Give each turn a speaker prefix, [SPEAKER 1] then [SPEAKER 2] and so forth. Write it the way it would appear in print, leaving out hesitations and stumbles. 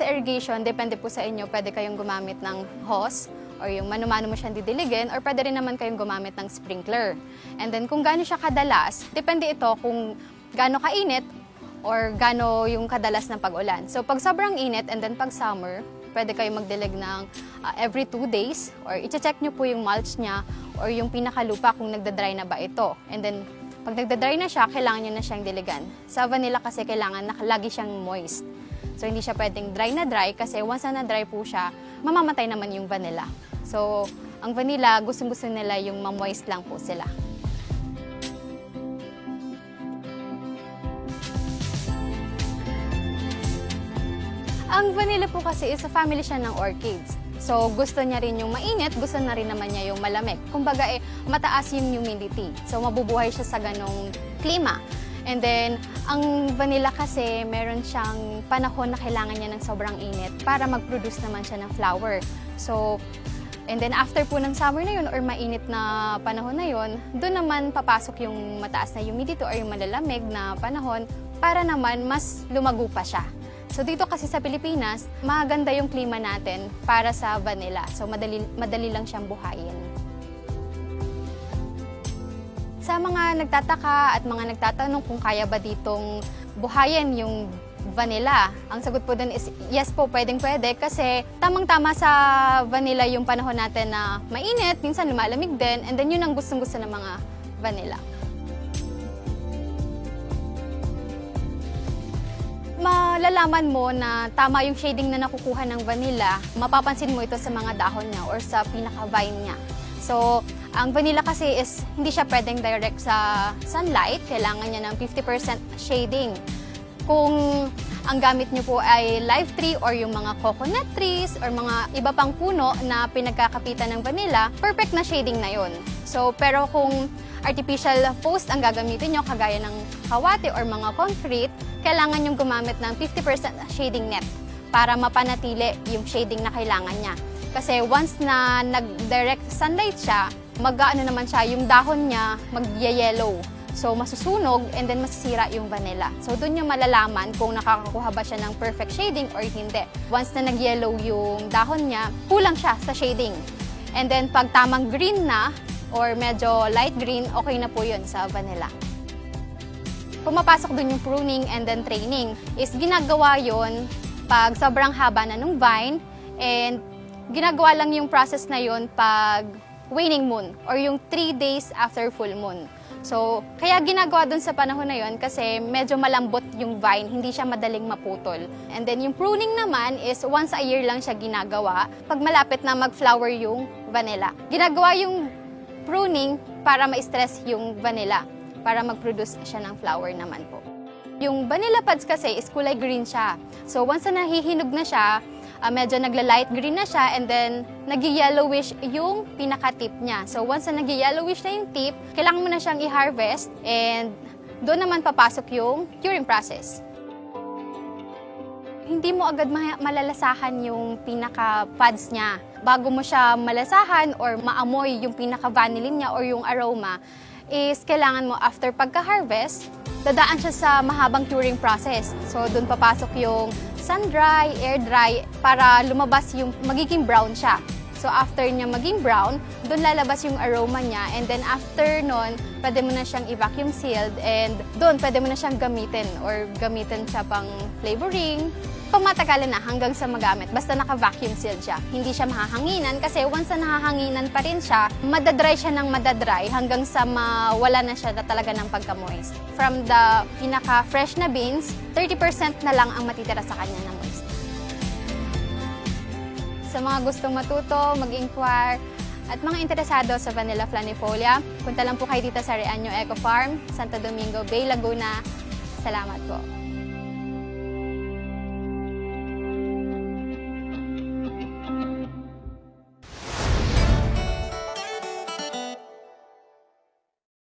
[SPEAKER 1] irrigation, depende po sa inyo. Pwede kayong gumamit ng hose or yung mano-mano mo siyang didiligin, or pwede rin naman kayong gumamit ng sprinkler. And then kung gaano siya kadalas, depende ito kung gaano kainit or gaano yung kadalas ng pag-ulan. So pag sobrang init and then pag summer, pwede kayong magdilig ng every 2 days, or i-check nyo po yung mulch niya or yung pinakalupa kung nagda-dry na ba ito. And then pag nagda-dry na siya, kailangan nyo na siyang diligan. Sa vanilla kasi kailangan lagi siyang moist. So hindi siya pwedeng dry na dry kasi once na dry po siya, mamamatay naman yung vanilla. So ang vanilla, gustong-gusto nila yung ma-moist lang po sila. Ang vanilla po kasi is a family siya ng orchids. So gusto niya rin yung mainit, gusto na rin naman niya yung malamig. Kumbaga mataas yung humidity. So mabubuhay siya sa ganong klima. And then, ang vanilla kasi meron siyang panahon na kailangan niya ng sobrang init para mag-produce naman siya ng flower. So, and then after po ng summer na yun or mainit na panahon na yun, doon naman papasok yung mataas na humidity or yung malalamig na panahon para naman mas lumago pa siya. So dito kasi sa Pilipinas, maganda yung klima natin para sa vanilla. So madali lang siyang buhayin. Sa mga nagtataka at mga nagtatanong kung kaya ba ditong buhayin yung vanilla, ang sagot po dun is yes po, pwedeng-pwede kasi tamang-tama sa vanilla yung panahon natin na mainit, minsan lumalamig din, and then yun ang gustong-gusto ng mga vanilla. Malalaman mo na tama yung shading na nakukuha ng vanilla, mapapansin mo ito sa mga dahon niya or sa pinaka-vine niya. So, ang vanilla kasi is hindi siya pwedeng direct sa sunlight, kailangan niya ng 50% shading. Kung ang gamit niyo po ay live tree or yung mga coconut trees or mga iba pang puno na pinagkakapitan ng vanilla, perfect na shading na yon. So, pero kung artificial post ang gagamitin nyo, kagaya ng kawate or mga concrete, kailangan yung gumamit ng 50% shading net para mapanatili yung shading na kailangan niya. Kasi once na nag-direct sunlight siya, mag-ano naman siya, yung dahon niya mag-yellow. So masusunog and then masisira yung vanilla. So doon yung malalaman kung nakakakuha ba siya ng perfect shading or hindi. Once na nag-yellow yung dahon niya, kulang siya sa shading. And then pag tamang green na or medyo light green, okay na po yun sa vanilla. Pumapasok dun yung pruning and then training. Is ginagawa yon pag sobrang haba na nung vine, and ginagawa lang yung process na yon pag waning moon or yung 3 days after full moon. So, kaya ginagawa dun sa panahon na yon kasi medyo malambot yung vine, hindi siya madaling maputol. And then yung pruning naman is once a year lang siya ginagawa pag malapit na mag-flower yung vanilla. Ginagawa yung pruning para ma-stress yung vanilla, para mag-produce siya ng flower naman po. Yung vanilla pods kasi is kulay green siya. So once na nahihinog na siya, medyo nagla-light green na siya, and then nag-yellowish yung pinaka-tip niya. So once na nag-yellowish na yung tip, kailangan mo na siyang i-harvest, and doon naman papasok yung curing process. Hindi mo agad malalasahan yung pinaka-pods niya. Bago mo siya malasahan or maamoy yung pinaka-vanillin niya or yung aroma, is kailangan mo after pagka-harvest, dadaan siya sa mahabang curing process. So doon papasok yung sun-dry, air-dry, para lumabas yung magiging brown siya. So after niya maging brown, doon lalabas yung aroma niya, and then after nun, pwede mo na siyang i-vacuum sealed, and doon pwede mo na siyang gamitin or gamitin siya pang flavoring. Pamatagalan na hanggang sa magamit, basta naka-vacuum sealed siya. Hindi siya mahahanginan kasi once na nahahanginan pa rin siya, madadry siya ng madadry hanggang sa mawala na siya talaga ng pagka-moist. From the pinaka-fresh na beans, 30% na lang ang matitira sa kanya na moist. Sa mga gustong matuto, mag-inquire, at mga interesado sa Vanilla Flanifolia, punta lang po kayo dito sa Reaño Eco Farm, Santo Domingo Bay, Laguna. Salamat po.